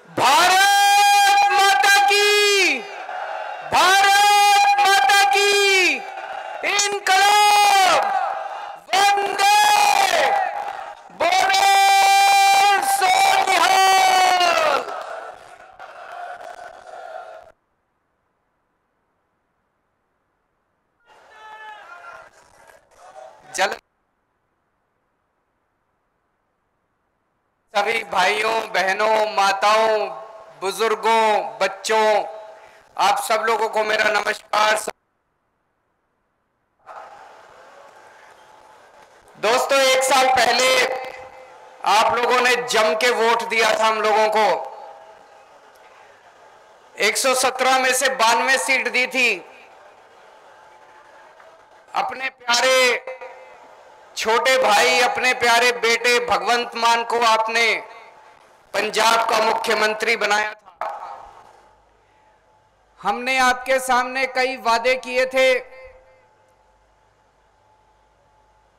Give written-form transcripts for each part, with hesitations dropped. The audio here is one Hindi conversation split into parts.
भारत माता की, भारत माता की, इनकलाब, वंदे, बोलो सो निहाल। सभी भाइयों बहनों माताओं बुजुर्गों बच्चों आप सब लोगों को मेरा नमस्कार। दोस्तों, एक साल पहले आप लोगों ने जम के वोट दिया था हम लोगों को। 117 में से 92 सीट दी थी। अपने प्यारे छोटे भाई, अपने प्यारे बेटे भगवंत मान को आपने पंजाब का मुख्यमंत्री बनाया था। हमने आपके सामने कई वादे किए थे।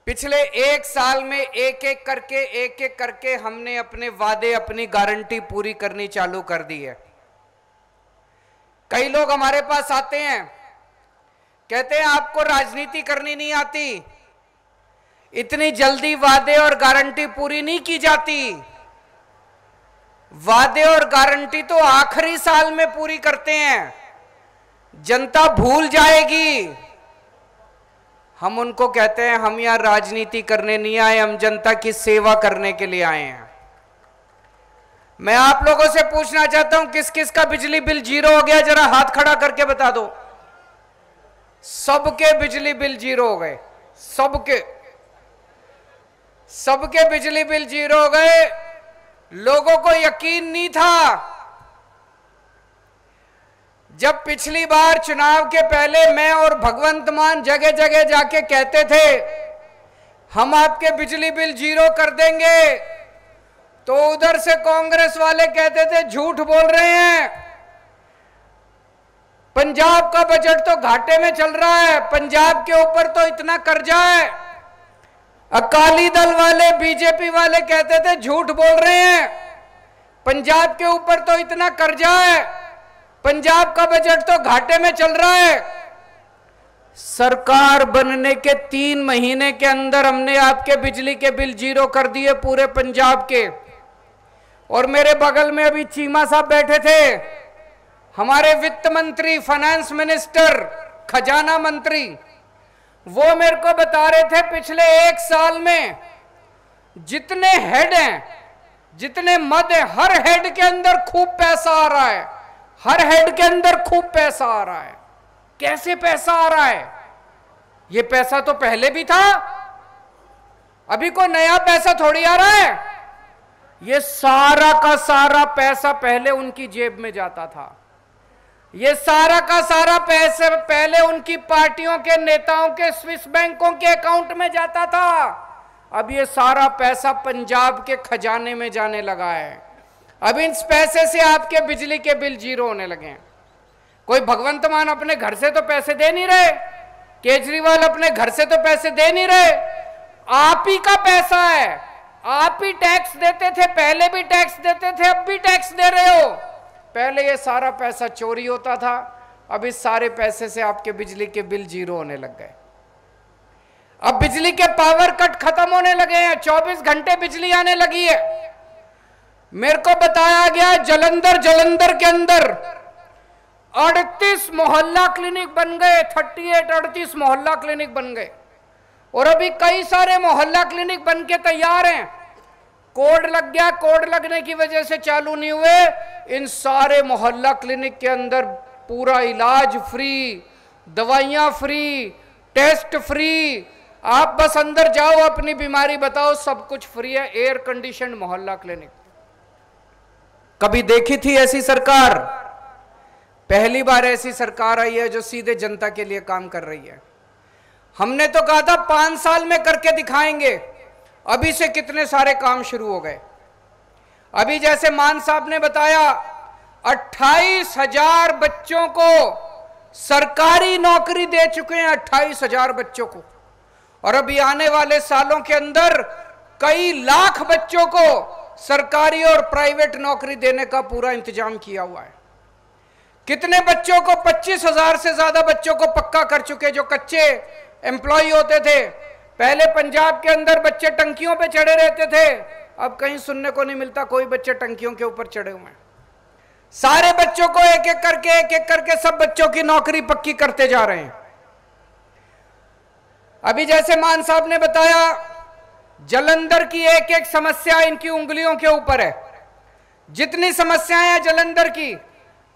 पिछले एक साल में एक एक करके हमने अपने वादे, अपनी गारंटी पूरी करनी चालू कर दी है। कई लोग हमारे पास आते हैं, कहते हैं आपको राजनीति करनी नहीं आती, इतनी जल्दी वादे और गारंटी पूरी नहीं की जाती। वादे और गारंटी तो आखिरी साल में पूरी करते हैं, जनता भूल जाएगी। हम उनको कहते हैं हम यहां राजनीति करने नहीं आए, हम जनता की सेवा करने के लिए आए हैं। मैं आप लोगों से पूछना चाहता हूं, किस किस का बिजली बिल जीरो हो गया? जरा हाथ खड़ा करके बता दो। सबके बिजली बिल जीरो हो गए, सबके बिजली बिल जीरो हो गए। लोगों को यकीन नहीं था। जब पिछली बार चुनाव के पहले मैं और भगवंत मान जगह जगह जाके कहते थे हम आपके बिजली बिल जीरो कर देंगे, तो उधर से कांग्रेस वाले कहते थे झूठ बोल रहे हैं, पंजाब का बजट तो घाटे में चल रहा है, पंजाब के ऊपर तो इतना कर्जा है। अकाली दल वाले, बीजेपी वाले कहते थे झूठ बोल रहे हैं, पंजाब के ऊपर तो इतना कर्जा है, पंजाब का बजट तो घाटे में चल रहा है। सरकार बनने के 3 महीने के अंदर हमने आपके बिजली के बिल जीरो कर दिए पूरे पंजाब के। और मेरे बगल में अभी चीमा साहब बैठे थे, हमारे वित्त मंत्री, फाइनेंस मिनिस्टर, खजाना मंत्री, वो मेरे को बता रहे थे पिछले एक साल में जितने हेड हैं, जितने मद हैं, हर हेड के अंदर खूब पैसा आ रहा है, हर हेड के अंदर खूब पैसा आ रहा है। कैसे पैसा आ रहा है? ये पैसा तो पहले भी था, अभी कोई नया पैसा थोड़ी आ रहा है। ये सारा का सारा पैसा पहले उनकी जेब में जाता था, ये सारा का सारा पैसा पहले उनकी पार्टियों के नेताओं के स्विस बैंकों के अकाउंट में जाता था। अब ये सारा पैसा पंजाब के खजाने में जाने लगा है। अब इस पैसे से आपके बिजली के बिल जीरो होने लगे हैं। कोई भगवंत मान अपने घर से तो पैसे दे नहीं रहे, केजरीवाल अपने घर से तो पैसे दे नहीं रहे, आप ही का पैसा है, आप ही टैक्स देते थे, पहले भी टैक्स देते थे, अब भी टैक्स दे रहे हो। पहले ये सारा पैसा चोरी होता था, अब इस सारे पैसे से आपके बिजली के बिल जीरो होने लग गए। अब बिजली के पावर कट खत्म होने लगे हैं, 24 घंटे बिजली आने लगी है। मेरे को बताया गया जलंधर के अंदर 38 मोहल्ला क्लिनिक बन गए, 38 मोहल्ला क्लिनिक बन गए। और अभी कई सारे मोहल्ला क्लिनिक बन के तैयार हैं। कोड लग गया, कोड लगने की वजह से चालू नहीं हुए। इन सारे मोहल्ला क्लिनिक के अंदर पूरा इलाज फ्री, दवाइयां फ्री, टेस्ट फ्री। आप बस अंदर जाओ, अपनी बीमारी बताओ, सब कुछ फ्री है। एयर कंडीशन मोहल्ला क्लिनिक। कभी देखी थी ऐसी सरकार? पहली बार ऐसी सरकार आई है जो सीधे जनता के लिए काम कर रही है। हमने तो कहा था 5 साल में करके दिखाएंगे, अभी से कितने सारे काम शुरू हो गए। अभी जैसे मान साहब ने बताया 28,000 बच्चों को सरकारी नौकरी दे चुके हैं, 28,000 बच्चों को। और अभी आने वाले सालों के अंदर कई लाख बच्चों को सरकारी और प्राइवेट नौकरी देने का पूरा इंतजाम किया हुआ है। कितने बच्चों को 25,000 से ज्यादा बच्चों को पक्का कर चुके, जो कच्चे एम्प्लॉय होते थे। पहले पंजाब के अंदर बच्चे टंकियों पे चढ़े रहते थे, अब कहीं सुनने को नहीं मिलता कोई बच्चे टंकियों के ऊपर चढ़े हुए हैं। सारे बच्चों को एक एक करके सब बच्चों की नौकरी पक्की करते जा रहे हैं। अभी जैसे मान साहब ने बताया, जालंधर की एक एक समस्या इनकी उंगलियों के ऊपर है। जितनी समस्याएं हैं जालंधर की,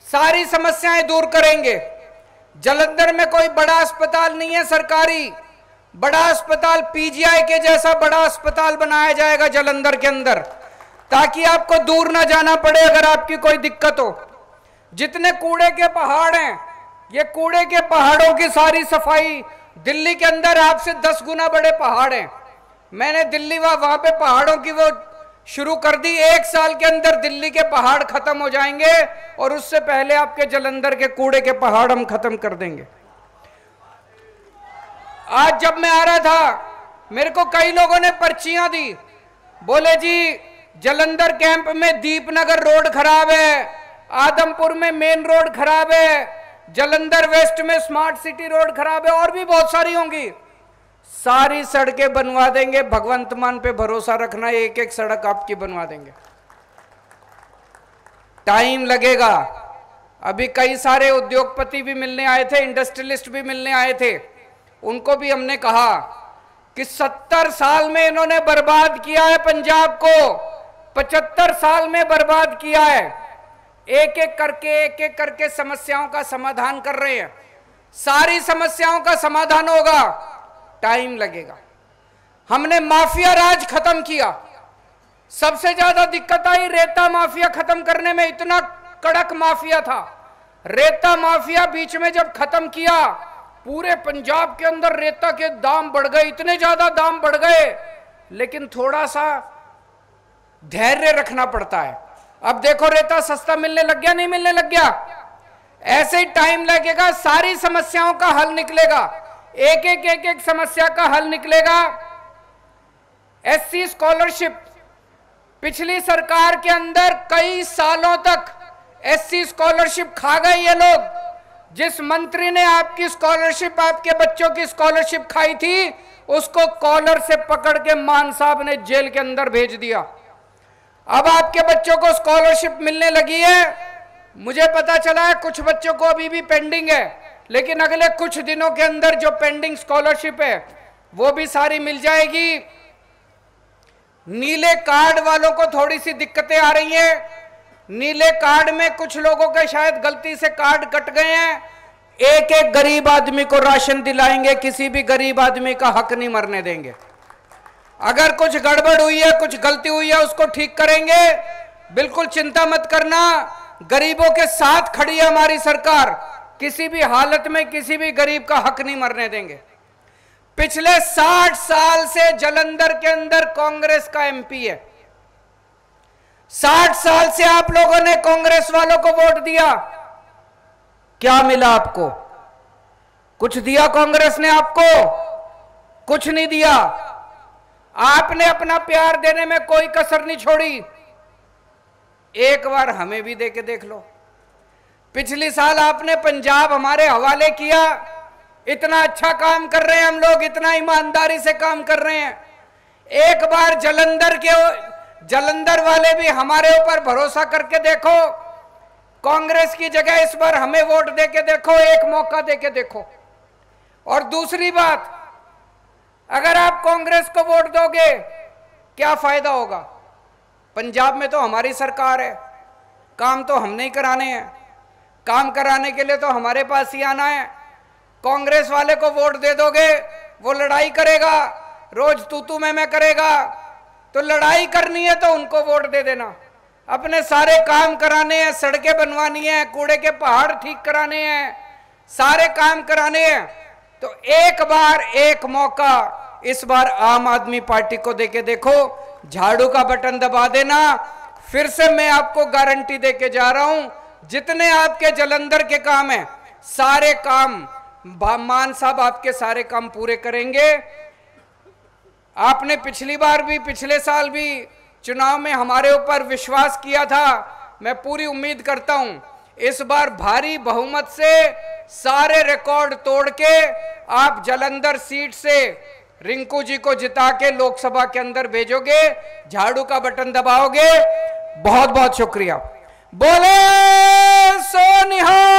सारी समस्याएं दूर करेंगे। जालंधर में कोई बड़ा अस्पताल नहीं है सरकारी, बड़ा अस्पताल पीजीआई के जैसा बड़ा अस्पताल बनाया जाएगा जालंधर के अंदर, ताकि आपको दूर ना जाना पड़े अगर आपकी कोई दिक्कत हो। जितने कूड़े के पहाड़ हैं, ये कूड़े के पहाड़ों की सारी सफाई, दिल्ली के अंदर आपसे 10 गुना बड़े पहाड़ हैं। मैंने दिल्ली वहां पे पहाड़ों की वो शुरू कर दी। 1 साल के अंदर दिल्ली के पहाड़ खत्म हो जाएंगे और उससे पहले आपके जालंधर के कूड़े के पहाड़ हम खत्म कर देंगे। आज जब मैं आ रहा था, मेरे को कई लोगों ने पर्चियां दी, बोले जी जालंधर कैंप में दीपनगर रोड खराब है, आदमपुर में मेन रोड खराब है, जालंधर वेस्ट में स्मार्ट सिटी रोड खराब है, और भी बहुत सारी होंगी। सारी सड़कें बनवा देंगे, भगवंत मान पे भरोसा रखना, एक एक सड़क आपकी बनवा देंगे। टाइम लगेगा। अभी कई सारे उद्योगपति भी मिलने आए थे, इंडस्ट्रियलिस्ट भी मिलने आए थे, उनको भी हमने कहा कि 70 साल में इन्होंने बर्बाद किया है पंजाब को, 75 साल में बर्बाद किया है। एक एक करके समस्याओं का समाधान कर रहे हैं। सारी समस्याओं का समाधान होगा, टाइम लगेगा। हमने माफिया राज खत्म किया। सबसे ज्यादा दिक्कत आई रेता माफिया खत्म करने में, इतना कड़क माफिया था। रेता माफिया बीच में जब खत्म किया, पूरे पंजाब के अंदर रेता के दाम बढ़ गए, इतने ज्यादा दाम बढ़ गए। लेकिन थोड़ा सा धैर्य रखना पड़ता है। अब देखो रेता सस्ता मिलने लग गया, नहीं मिलने लग गया? ऐसे ही टाइम लगेगा, सारी समस्याओं का हल निकलेगा, एक एक समस्या का हल निकलेगा। एससी स्कॉलरशिप, पिछली सरकार के अंदर कई सालों तक एससी स्कॉलरशिप खा गए ये लोग। जिस मंत्री ने आपकी स्कॉलरशिप, आपके बच्चों की स्कॉलरशिप खाई थी, उसको कॉलर से पकड़ के मान साहब ने जेल के अंदर भेज दिया। अब आपके बच्चों को स्कॉलरशिप मिलने लगी है। मुझे पता चला है कुछ बच्चों को अभी भी पेंडिंग है, लेकिन अगले कुछ दिनों के अंदर जो पेंडिंग स्कॉलरशिप है वो भी सारी मिल जाएगी। नीले कार्ड वालों को थोड़ी सी दिक्कतें आ रही हैं। नीले कार्ड में कुछ लोगों के शायद गलती से कार्ड कट गए हैं। एक एक गरीब आदमी को राशन दिलाएंगे, किसी भी गरीब आदमी का हक नहीं मरने देंगे। अगर कुछ गड़बड़ हुई है, कुछ गलती हुई है, उसको ठीक करेंगे। बिल्कुल चिंता मत करना, गरीबों के साथ खड़ी है हमारी सरकार। किसी भी हालत में किसी भी गरीब का हक नहीं मरने देंगे। पिछले 60 साल से जालंधर के अंदर कांग्रेस का एमपी है। 60 साल से आप लोगों ने कांग्रेस वालों को वोट दिया, क्या मिला आपको? कुछ दिया कांग्रेस ने आपको? कुछ नहीं दिया। आपने अपना प्यार देने में कोई कसर नहीं छोड़ी। एक बार हमें भी दे के देख लो। पिछली साल आपने पंजाब हमारे हवाले किया। इतना अच्छा काम कर रहे हैं हम लोग, इतना ईमानदारी से काम कर रहे हैं। एक बार जालंधर वाले भी हमारे ऊपर भरोसा करके देखो। कांग्रेस की जगह इस बार हमें वोट दे के देखो, एक मौका दे के देखो। और दूसरी बात, अगर आप कांग्रेस को वोट दोगे क्या फायदा होगा? पंजाब में तो हमारी सरकार है, काम तो हमने ही कराने हैं। काम कराने के लिए तो हमारे पास ही आना है। कांग्रेस वाले को वोट दे दोगे, वो लड़ाई करेगा, रोज तू मैं करेगा। तो लड़ाई करनी है तो उनको वोट दे देना। अपने सारे काम कराने हैं, सड़कें बनवानी है, कूड़े के पहाड़ ठीक कराने हैं, सारे काम कराने हैं। तो एक बार एक मौका इस बार आम आदमी पार्टी को देके देखो, झाड़ू का बटन दबा देना। फिर से मैं आपको गारंटी देके जा रहा हूं, जितने आपके जालंधर के काम हैं सारे काम मान साहब आपके सारे काम पूरे करेंगे। आपने पिछली बार भी, पिछले साल भी चुनाव में हमारे ऊपर विश्वास किया था। मैं पूरी उम्मीद करता हूं इस बार भारी बहुमत से सारे रिकॉर्ड तोड़ के आप जालंधर सीट से रिंकू जी को जिता के लोकसभा के अंदर भेजोगे, झाड़ू का बटन दबाओगे। बहुत बहुत शुक्रिया। बोले सोनिहाल।